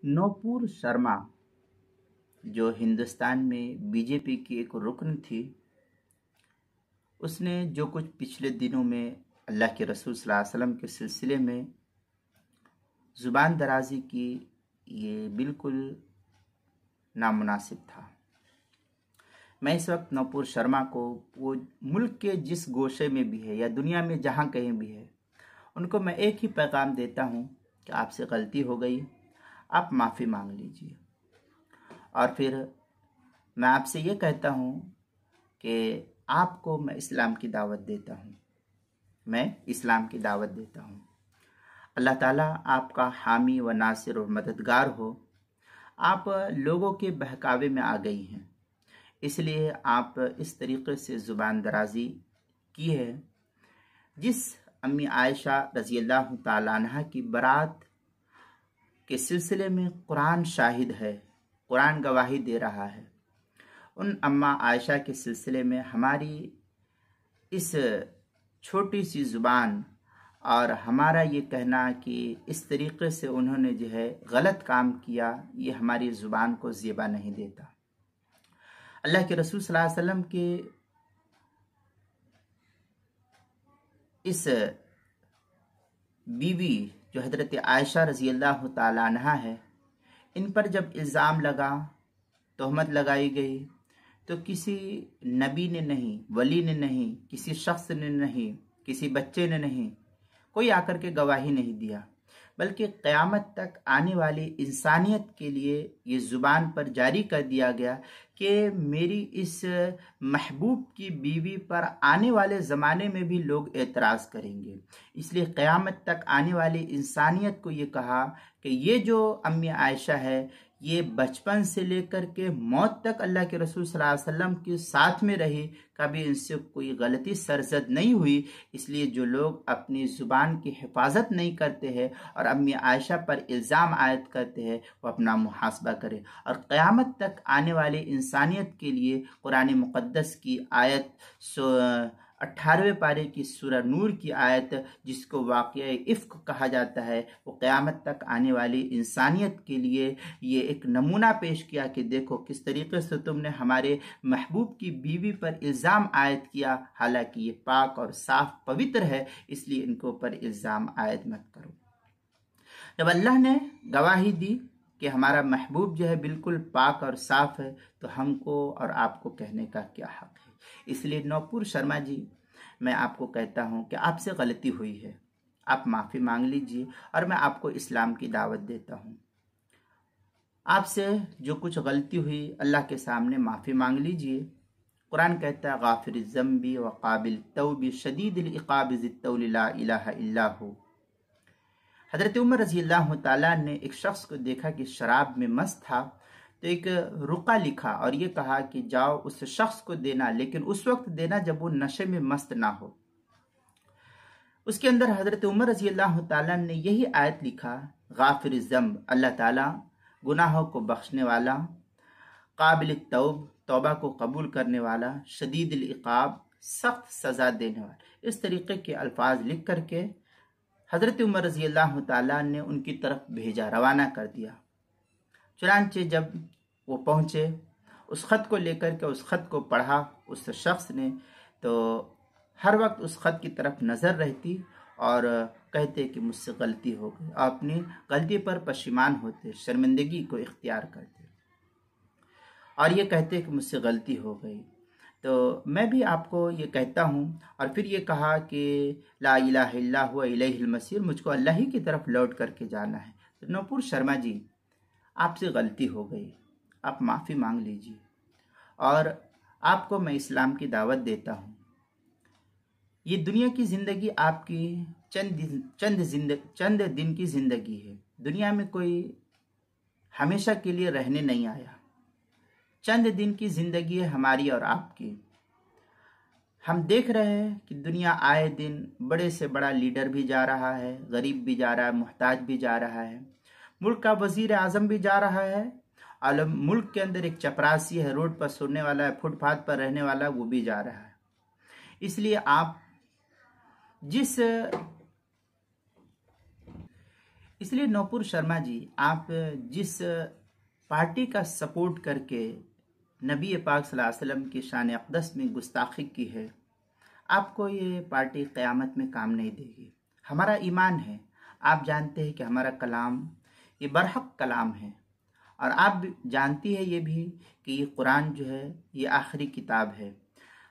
नूपुर शर्मा जो हिंदुस्तान में बीजेपी की एक रुकन थी, उसने जो कुछ पिछले दिनों में अल्लाह के रसूल सल्लल्लाहु अलैहि वसल्लम के सिलसिले में ज़ुबान दराजी की, ये बिल्कुल नामुनासिब था। मैं इस वक्त नूपुर शर्मा को, वो मुल्क के जिस गोशे में भी है या दुनिया में जहाँ कहीं भी है, उनको मैं एक ही पैगाम देता हूँ कि आपसे गलती हो गई, आप माफ़ी मांग लीजिए। और फिर मैं आपसे ये कहता हूँ कि आपको मैं इस्लाम की दावत देता हूँ, मैं इस्लाम की दावत देता हूँ। अल्लाह ताला आपका हामी व नासिर और मददगार हो। आप लोगों के बहकावे में आ गई हैं, इसलिए आप इस तरीक़े से ज़ुबान दराजी की है। जिस अम्मी आयशा रज़ी अल्लाह ताला अन्हा की बारात के सिलसिले में कुरान शाहिद है, कुरान गवाही दे रहा है, उन अम्मा आयशा के सिलसिले में हमारी इस छोटी सी ज़ुबान और हमारा ये कहना कि इस तरीक़े से उन्होंने जो है गलत काम किया, ये हमारी ज़ुबान को ज़ेबा नहीं देता। अल्लाह के रसूल सल्लल्लाहु अलैहि वसल्लम के इस बीवी जो हज़रत आयशा रज़ी अल्लाह ताला अन्हा है, इन पर जब इल्ज़ाम लगा, तोहमत लगाई गई, तो किसी नबी ने नहीं, वली ने नहीं, किसी शख्स ने नहीं, किसी बच्चे ने नहीं, कोई आकर के गवाही नहीं दिया, बल्कि क़यामत तक आने वाली इंसानियत के लिए ये ज़ुबान पर जारी कर दिया गया कि मेरी इस महबूब की बीवी पर आने वाले ज़माने में भी लोग एतराज़ करेंगे। इसलिए क़यामत तक आने वाली इंसानियत को ये कहा कि ये जो अम्मी आयशा है, ये बचपन से लेकर के मौत तक अल्लाह के रसूल सल्लल्लाहु अलैहि वसल्लम के साथ में रही, कभी इनसे कोई गलती सरजद नहीं हुई। इसलिए जो लोग अपनी ज़ुबान की हिफाजत नहीं करते हैं और अम्मी आयशा पर इल्ज़ाम आयद करते हैं, वो अपना मुहासबा करें। और क़यामत तक आने वाली इंसानियत के लिए कुरान मुक़द्दस की आयत 18वें पारे की सूरह नूर की आयत, जिसको वाक़या इफ़्क कहा जाता है, वो क़यामत तक आने वाली इंसानियत के लिए ये एक नमूना पेश किया कि देखो किस तरीके से तुमने हमारे महबूब की बीवी पर इल्ज़ाम आयद किया, हालांकि ये पाक और साफ पवित्र है, इसलिए इनके ऊपर इल्ज़ाम आयद मत करो। जब अल्लाह ने गवाही दी कि हमारा महबूब जो है बिल्कुल पाक और साफ है, तो हमको और आपको कहने का क्या हक़ है। इसलिए नूपुर शर्मा जी, मैं आपको कहता हूँ कि आपसे गलती हुई है, आप माफ़ी मांग लीजिए और मैं आपको इस्लाम की दावत देता हूँ। आपसे जो कुछ गलती हुई, अल्लाह के सामने माफ़ी मांग लीजिए। कुरान कहता है गाफिर ज़म्बी व काबिल तौबी शदीदिल इक़ाब ज़ित्तौल ला इलाहा इल्ला हु। हज़रत उमर रज़ी अल्लाह ताला ने एक शख्स को देखा कि शराब में मस्त था, तो एक रुका लिखा और ये कहा कि जाओ उस शख्स को देना, लेकिन उस वक्त देना जब वो नशे में मस्त ना हो। उसके अंदर हज़रत उमर रज़ी अल्लाह ताला ने यही आयत लिखा, गाफिर ज़म्ब, अल्लाह ताला गुनाहों को बख्शने वाला, काबिल तौब, तौबा को कबूल करने वाला, शदीदिल इक़ाब, सख्त सज़ा देने वाला। इस तरीके के अल्फाज लिख करके हज़रत उमर रज़ी अल्लाह ताला ने उनकी तरफ भेजा, रवाना कर दिया। चुनांचे जब वो पहुँचे, उस ख़त को लेकर के उस ख़त को पढ़ा उस शख्स ने, तो हर वक्त उस ख़त की तरफ नज़र रहती और कहते कि मुझसे गलती हो गई, अपनी गलती पर पश्चिमान होते, शर्मिंदगी को इख्तियार करते और ये कहते कि मुझसे गलती हो गई। तो मैं भी आपको ये कहता हूँ। और फिर ये कहा कि ला इलाहा इल्ला हुवा इलैहिल मसीर, मुझको अल्लाह ही की तरफ लौट करके जाना है। तो नूपुर शर्मा जी, आपसे गलती हो गई, आप माफ़ी मांग लीजिए और आपको मैं इस्लाम की दावत देता हूँ। ये दुनिया की ज़िंदगी आपकी चंद दिन की ज़िंदगी है। दुनिया में कोई हमेशा के लिए रहने नहीं आया, चंद दिन की ज़िंदगी है हमारी और आपकी। हम देख रहे हैं कि दुनिया आए दिन बड़े से बड़ा लीडर भी जा रहा है, गरीब भी जा रहा है, मुहताज भी जा रहा है, मुल्क का वजीर आज़म भी जा रहा है, और मुल्क के अंदर एक चपरासी है, रोड पर सोने वाला है, फुटपाथ पर रहने वाला, वो भी जा रहा है। इसलिए आप जिस इसलिए नूपुर शर्मा जी, आप जिस पार्टी का सपोर्ट करके नबी पाक सल्लल्लाहु अलैहि वसल्लम की शान अक़दस में गुस्ताखी की है, आपको ये पार्टी क़यामत में काम नहीं देगी। हमारा ईमान है, आप जानते हैं कि हमारा कलाम ये बरहक कलाम है, और आप जानती है ये भी कि ये कुरान जो है ये आखिरी किताब है।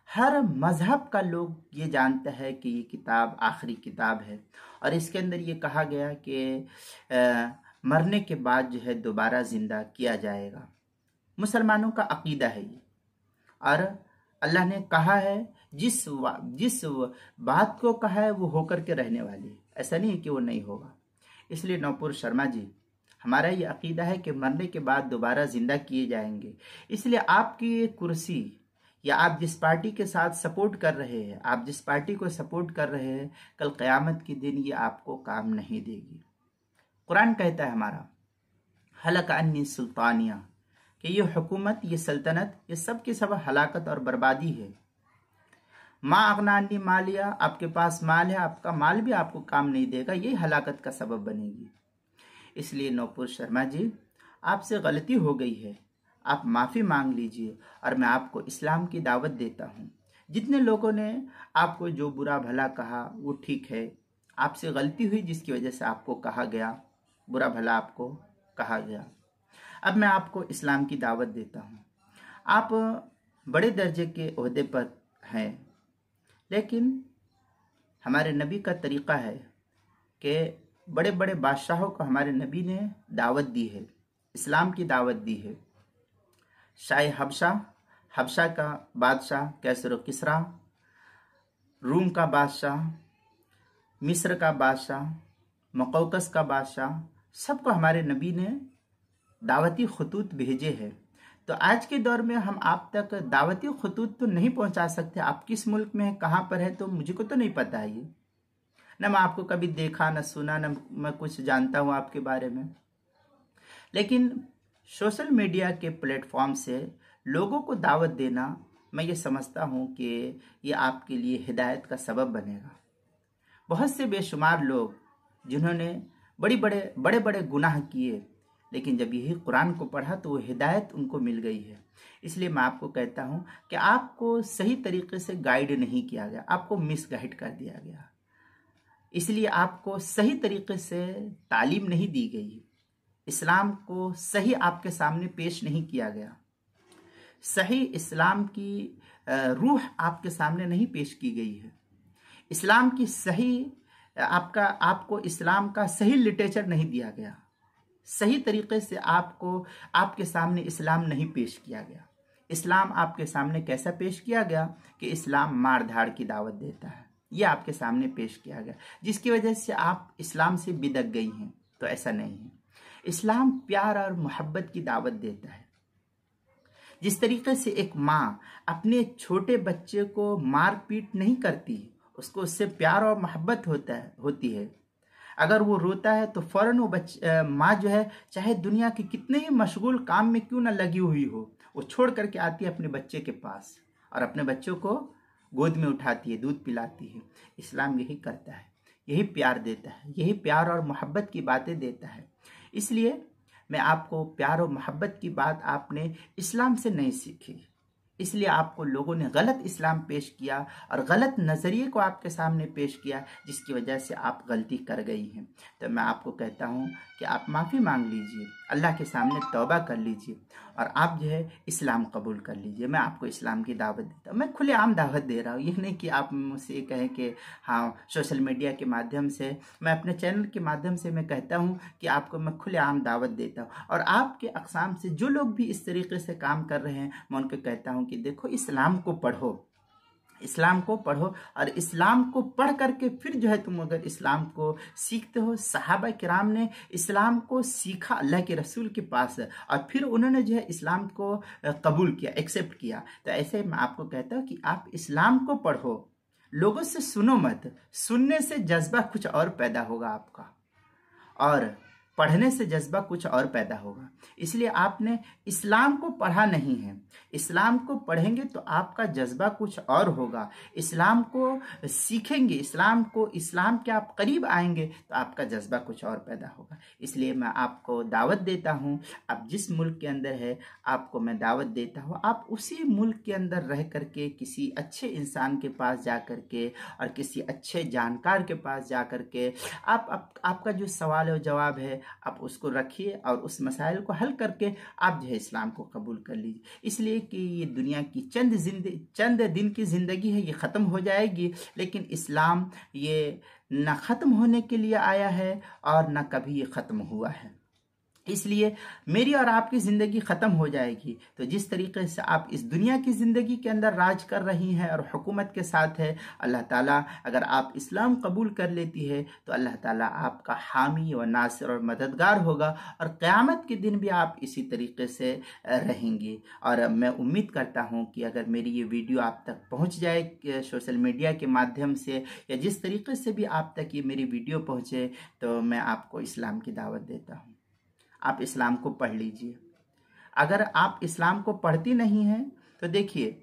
हर मज़हब का लोग ये जानता है कि ये किताब आखिरी किताब है, और इसके अंदर ये कहा गया कि मरने के बाद जो है दोबारा ज़िंदा किया जाएगा। मुसलमानों का अकीदा है ये, और अल्लाह ने कहा है जिस बात को कहा है वो होकर के रहने वाली है, ऐसा नहीं है कि वो नहीं होगा। इसलिए नूपुर शर्मा जी, हमारा ये अकीदा है कि मरने के बाद दोबारा ज़िंदा किए जाएंगे। इसलिए आपकी ये कुर्सी, या आप जिस पार्टी के साथ सपोर्ट कर रहे हैं, आप जिस पार्टी को सपोर्ट कर रहे हैं, कल क़यामत के दिन ये आपको काम नहीं देगी। कुरान कहता है हमारा, हलक अन्नी सुल्तानिया, कि ये हुकूमत, ये सल्तनत, ये सब की सब हलाकत और बर्बादी है। माँ अगनानी मालिया, आपके पास माल है, आपका माल भी आपको काम नहीं देगा, यही हलाकत का सबब बनेगी। इसलिए नूपुर शर्मा जी, आपसे गलती हो गई है, आप माफ़ी मांग लीजिए, और मैं आपको इस्लाम की दावत देता हूँ। जितने लोगों ने आपको जो बुरा भला कहा वो ठीक है, आपसे गलती हुई जिसकी वजह से आपको कहा गया, बुरा भला आपको कहा गया। अब मैं आपको इस्लाम की दावत देता हूँ। आप बड़े दर्जे के ओहदे पर हैं, लेकिन हमारे नबी का तरीक़ा है कि बड़े बड़े बादशाहों को हमारे नबी ने दावत दी है, इस्लाम की दावत दी है। शाह हबशा का बादशाह कैसर व किसरा, रूम का बादशाह, मिस्र का बादशाह, मकौकस का बादशाह, सबको हमारे नबी ने दावती खतूत भेजे हैं। तो आज के दौर में हम आप तक दावती खतूत तो नहीं पहुंचा सकते। आप किस मुल्क में हैं, कहाँ पर है, तो मुझे को तो नहीं पता है ये, न मैं आपको कभी देखा, न सुना, न मैं कुछ जानता हूँ आपके बारे में। लेकिन सोशल मीडिया के प्लेटफॉर्म से लोगों को दावत देना, मैं ये समझता हूँ कि ये आपके लिए हिदायत का सबब बनेगा। बहुत से बेशुमार लोग जिन्होंने बड़े बड़े गुनाह किए, लेकिन जब यही कुरान को पढ़ा तो वो हिदायत उनको मिल गई है। इसलिए मैं आपको कहता हूँ कि आपको सही तरीके से गाइड नहीं किया गया, आपको मिसगाइड कर दिया गया। इसलिए आपको सही तरीके से तालीम नहीं दी गई, इस्लाम को सही आपके सामने पेश नहीं किया गया, सही इस्लाम की रूह आपके सामने नहीं पेश की गई है। इस्लाम की सही आपको इस्लाम का सही लिटरेचर नहीं दिया गया, सही तरीके से आपको आपके सामने इस्लाम नहीं पेश किया गया। इस्लाम आपके सामने कैसा पेश किया गया कि इस्लाम मार धाड़ की दावत देता है, ये आपके सामने पेश किया गया, जिसकी वजह से आप इस्लाम से बिदक गई हैं। तो ऐसा नहीं है। इस्लाम प्यार और मोहब्बत की दावत देता है। जिस तरीके से एक माँ अपने छोटे बच्चे को मार पीट नहीं करती, उसको उससे प्यार और मोहब्बत होती है। अगर वो रोता है तो फौरन वो माँ जो है, चाहे दुनिया के कितने ही मशगूल काम में क्यों ना लगी हुई हो, वो छोड़ करके आती है अपने बच्चे के पास और अपने बच्चों को गोद में उठाती है, दूध पिलाती है। इस्लाम यही करता है, यही प्यार देता है, यही प्यार और मोहब्बत की बातें देता है। इसलिए मैं आपको प्यार और मोहब्बत की बात आपने इस्लाम से नहीं सीखी, इसलिए आपको लोगों ने गलत इस्लाम पेश किया और गलत नज़रिए को आपके सामने पेश किया, जिसकी वजह से आप गलती कर गई हैं। तो मैं आपको कहता हूँ कि आप माफ़ी मांग लीजिए, अल्लाह के सामने तौबा कर लीजिए और आप जो है इस्लाम कबूल कर लीजिए। मैं आपको इस्लाम की दावत देता हूँ, मैं खुलेआम दावत दे रहा हूँ। यह नहीं कि आप मुझसे कहें कि हाँ सोशल मीडिया के माध्यम से, मैं अपने चैनल के माध्यम से मैं कहता हूँ कि आपको मैं खुलेआम दावत देता हूँ। और आपके अक़साम से जो लोग भी इस तरीके से काम कर रहे हैं, मैं उनको कहता हूँ कि देखो इस्लाम को पढ़ो, इस्लाम को पढ़ो और इस्लाम को पढ़ करके फिर जो है तुम अगर इस्लाम को सीखते हो। सहाबा किराम ने इस्लाम को सीखा अल्लाह के रसूल के पास और फिर उन्होंने जो है इस्लाम को कबूल किया, एक्सेप्ट किया। तो ऐसे मैं आपको कहता हूँ कि आप इस्लाम को पढ़ो, लोगों से सुनो मत, सुनने से जज्बा कुछ और पैदा होगा आपका। और पढ़ने से जज्बा कुछ और पैदा होगा। इसलिए आपने इस्लाम को पढ़ा नहीं है। इस्लाम को पढ़ेंगे तो आपका जज्बा कुछ और होगा। इस्लाम को सीखेंगे, इस्लाम के आप करीब आएंगे तो आपका जज्बा कुछ और पैदा होगा। इसलिए मैं आपको दावत देता हूँ, आप जिस मुल्क के अंदर है आपको मैं दावत देता हूँ, आप उसी मुल्क के अंदर रह करके किसी अच्छे इंसान के पास जा करके और किसी अच्छे जानकार के पास जा करके आपका जो सवाल और जवाब है आप उसको रखिए और उस मसाइल को हल करके आप जो है इस्लाम को कबूल कर लीजिए। इसलिए कि ये दुनिया की चंद दिन की ज़िंदगी है, ये ख़त्म हो जाएगी, लेकिन इस्लाम ये ना ख़त्म होने के लिए आया है और ना कभी ये ख़त्म हुआ है। इसलिए मेरी और आपकी ज़िंदगी ख़त्म हो जाएगी। तो जिस तरीके से आप इस दुनिया की ज़िंदगी के अंदर राज कर रही हैं और हुकूमत के साथ है, अल्लाह ताला अगर आप इस्लाम कबूल कर लेती है तो अल्लाह ताला आपका हामी व नासिर और मददगार होगा और क़यामत के दिन भी आप इसी तरीके से रहेंगी। और मैं उम्मीद करता हूँ कि अगर मेरी ये वीडियो आप तक पहुँच जाए सोशल मीडिया के माध्यम से या जिस तरीके से भी आप तक ये मेरी वीडियो पहुँचे, तो मैं आपको इस्लाम की दावत देता हूँ। आप इस्लाम को पढ़ लीजिए। अगर आप इस्लाम को पढ़ती नहीं हैं तो देखिए,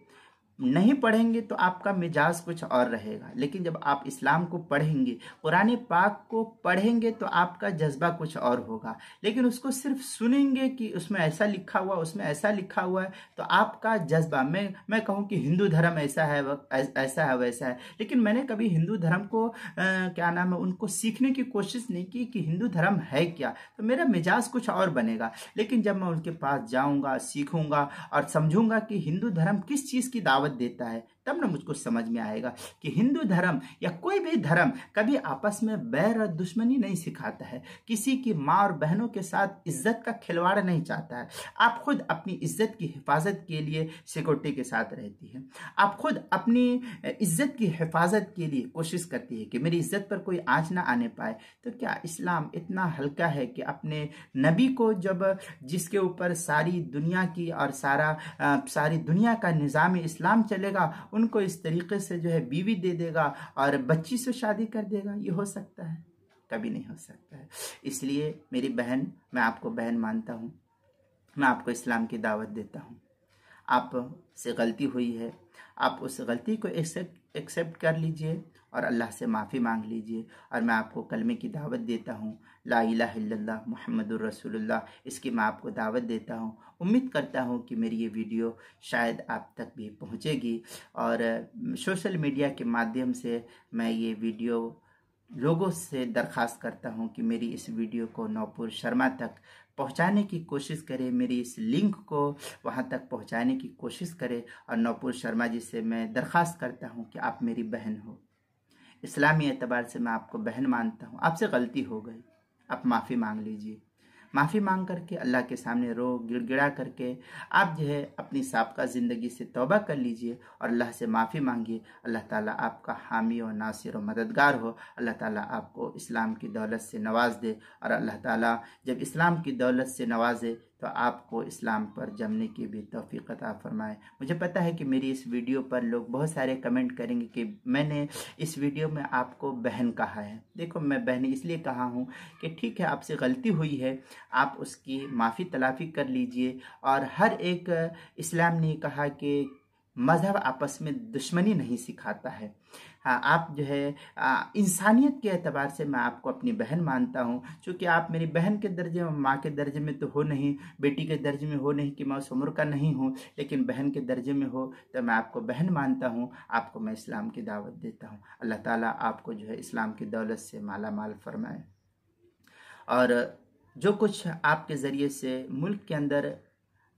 नहीं पढ़ेंगे तो आपका मिजाज कुछ और रहेगा, लेकिन जब आप इस्लाम को पढ़ेंगे, कुरान पाक को पढ़ेंगे तो आपका जज्बा कुछ और होगा। लेकिन उसको सिर्फ सुनेंगे कि उसमें ऐसा लिखा हुआ, उसमें ऐसा लिखा हुआ है, तो आपका जज्बा, मैं कहूँ कि हिंदू धर्म ऐसा है, ऐसा है, वैसा है, लेकिन मैंने कभी हिंदू धर्म को क्या नाम है उनको सीखने की कोशिश नहीं की कि हिंदू धर्म है क्या, तो मेरा मिजाज कुछ और बनेगा। लेकिन जब मैं उनके पास जाऊँगा, सीखूँगा और समझूंगा कि हिंदू धर्म किस चीज़ की दावत देता है, तब ना मुझको समझ में आएगा कि हिंदू धर्म या कोई भी धर्म कभी आपस में बैर और दुश्मनी नहीं सिखाता है, किसी की माँ और बहनों के साथ इज्जत का खिलवाड़ नहीं चाहता है। आप खुद अपनी इज्जत की हिफाजत के लिए सिक्योरिटी के साथ रहती है, आप खुद अपनी इज्जत की हिफाजत के लिए कोशिश करती है कि मेरी इज्जत पर कोई आँच ना आने पाए। तो क्या इस्लाम इतना हल्का है कि अपने नबी को, जब जिसके ऊपर सारी दुनिया की और सारी दुनिया का निज़ाम इस्लाम चलेगा, उनको इस तरीके से जो है बीवी दे देगा और बच्ची से शादी कर देगा? ये हो सकता है? कभी नहीं हो सकता है। इसलिए मेरी बहन, मैं आपको बहन मानता हूँ, मैं आपको इस्लाम की दावत देता हूँ। आप से गलती हुई है, आप उस गलती को एक्सेप्ट कर लीजिए और अल्लाह से माफ़ी मांग लीजिए। और मैं आपको कलमे की दावत देता हूँ, ला इलाहा इल्लल्लाह मुहम्मदुर रसूलुल्लाह, इसकी मैं आपको दावत देता हूँ। उम्मीद करता हूँ कि मेरी ये वीडियो शायद आप तक भी पहुँचेगी और सोशल मीडिया के माध्यम से मैं ये वीडियो लोगों से दरख्वास्त करता हूँ कि मेरी इस वीडियो को नौपुर शर्मा तक पहुँचाने की कोशिश करें, मेरी इस लिंक को वहाँ तक पहुँचाने की कोशिश करें। और नौपुर शर्मा जी से मैं दरख्वास्त करता हूँ कि आप मेरी बहन हो, इस्लामी एतबार से मैं आपको बहन मानता हूँ। आपसे गलती हो गई, आप माफ़ी मांग लीजिए। माफ़ी मांग करके अल्लाह के सामने रो गिड़गिड़ा करके आप जो है अपनी साबका ज़िंदगी से तौबा कर लीजिए और अल्लाह से माफ़ी मांगिए। अल्लाह ताला आपका हामी और नासिर और मददगार हो। अल्लाह ताला आपको इस्लाम की दौलत से नवाज दे और अल्लाह ताला जब इस्लाम की दौलत से नवाजे तो आपको इस्लाम पर जमने की भी तौफीक अता फरमाए। मुझे पता है कि मेरी इस वीडियो पर लोग बहुत सारे कमेंट करेंगे कि मैंने इस वीडियो में आपको बहन कहा है। देखो, मैं बहन इसलिए कहा हूँ कि ठीक है, आपसे गलती हुई है, आप उसकी माफ़ी तलाफ़ी कर लीजिए। और हर एक, इस्लाम ने कहा कि मज़हब आपस में दुश्मनी नहीं सिखाता है। हाँ, आप जो है इंसानियत के एतबार से मैं आपको अपनी बहन मानता हूँ। चूँकि आप मेरी बहन के दर्जे में, माँ के दर्जे में तो हो नहीं, बेटी के दर्जे में हो नहीं कि मैं उस उम्र का नहीं हूँ, लेकिन बहन के दर्जे में हो, तो मैं आपको बहन मानता हूँ। आपको मैं इस्लाम की दावत देता हूँ। अल्लाह ताला आपको जो है इस्लाम की दौलत से माला माल फरमाए। और जो कुछ आपके ज़रिए से मुल्क के अंदर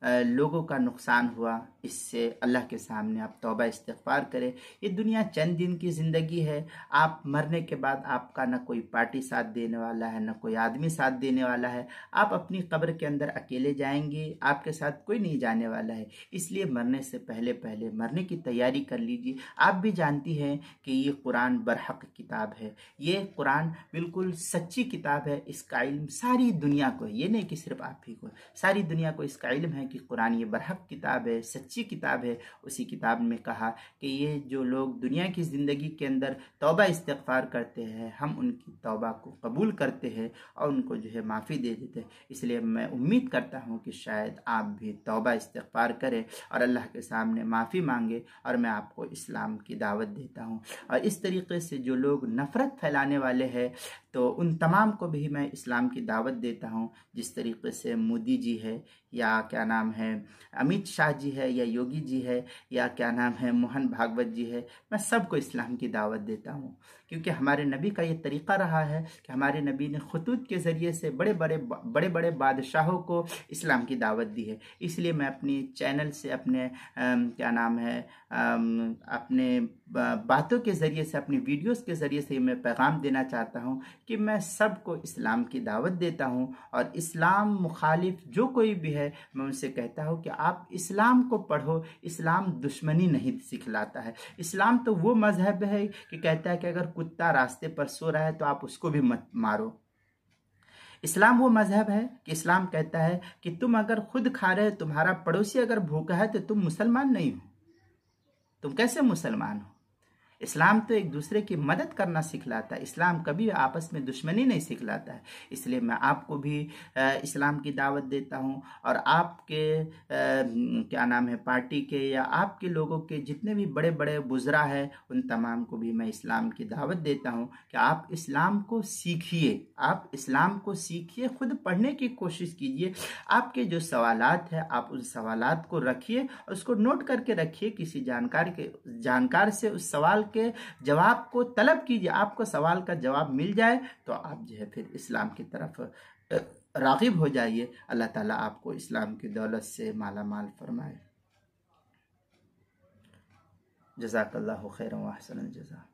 लोगों का नुकसान हुआ, इससे अल्लाह के सामने आप तौबा इस्तिग़फ़ार करें। ये दुनिया चंद दिन की ज़िंदगी है। आप मरने के बाद आपका न कोई पार्टी साथ देने वाला है, न कोई आदमी साथ देने वाला है। आप अपनी कब्र के अंदर अकेले जाएंगे, आपके साथ कोई नहीं जाने वाला है। इसलिए मरने से पहले पहले मरने की तैयारी कर लीजिए। आप भी जानती हैं कि ये कुरान बरहक़ किताब है, ये कुरान बिल्कुल सच्ची किताब है। इसका इल्म सारी दुनिया को है, ये नहीं कि सिर्फ आप ही को, सारी दुनिया को इसका इल्म है है कि कुरान ये बरहक किताब है, सच्ची किताब है। उसी किताब में कहा कि ये जो लोग दुनिया की ज़िंदगी के अंदर तौबा इस्तिग़फ़ार करते हैं, हम उनकी तौबा को कबूल करते हैं और उनको जो है माफ़ी दे देते हैं। इसलिए मैं उम्मीद करता हूँ कि शायद आप भी तौबा इस्तिग़फ़ार करें और अल्लाह के सामने माफ़ी मांगे, और मैं आपको इस्लाम की दावत देता हूँ। और इस तरीके से जो लोग नफ़रत फैलाने वाले हैं, तो उन तमाम को भी मैं इस्लाम की दावत देता हूँ। जिस तरीके से मोदी जी है, या क्या नाम है अमित शाह जी है, या योगी जी है, या क्या नाम है मोहन भागवत जी है, मैं सबको इस्लाम की दावत देता हूँ। क्योंकि हमारे नबी का ये तरीक़ा रहा है कि हमारे नबी ने खुतूत के ज़रिए से बड़े बड़े बादशाहों को इस्लाम की दावत दी है। इसलिए मैं अपनी चैनल से अपने क्या नाम है अपने बातों के ज़रिए से, अपनी वीडियोस के ज़रिए से मैं पैगाम देना चाहता हूँ कि मैं सबको इस्लाम की दावत देता हूँ। और इस्लाम मुखालिफ जो कोई भी है, मैं उनसे कहता हूँ कि आप इस्लाम को पढ़ो। इस्लाम दुश्मनी नहीं सिखलाता है। इस्लाम तो वो मज़हब है कि कहता है कि अगर कुत्ता रास्ते पर सो रहा है तो आप उसको भी मत मारो। इस्लाम वो मज़हब है कि इस्लाम कहता है कि तुम अगर खुद खा रहे हो, तुम्हारा पड़ोसी अगर भूखा है, तो तुम मुसलमान नहीं हो। तुम कैसे मुसलमान हो? इस्लाम तो एक दूसरे की मदद करना सिखलाता है। इस्लाम कभी आपस में दुश्मनी नहीं सिखलाता है। इसलिए मैं आपको भी इस्लाम की दावत देता हूँ, और आपके क्या नाम है पार्टी के या आपके लोगों के जितने भी बड़े बड़े बुज़रा है, उन तमाम को भी मैं इस्लाम की दावत देता हूँ कि आप इस्लाम को सीखिए। आप इस्लाम को सीखिए, खुद पढ़ने की कोशिश कीजिए। आपके जो सवालात हैं, आप उन सवालात को रखिए, उसको नोट करके रखिए। किसी जानकार से उस सवाल के जवाब को तलब कीजिए। आपको सवाल का जवाब मिल जाए तो आप जो है फिर इस्लाम की तरफ राग़िब हो जाइए। अल्लाह ताला आपको इस्लाम की दौलत से माला माल फरमाए। जज़ाकल्लाहु खैरन व अहसनल जज़ा।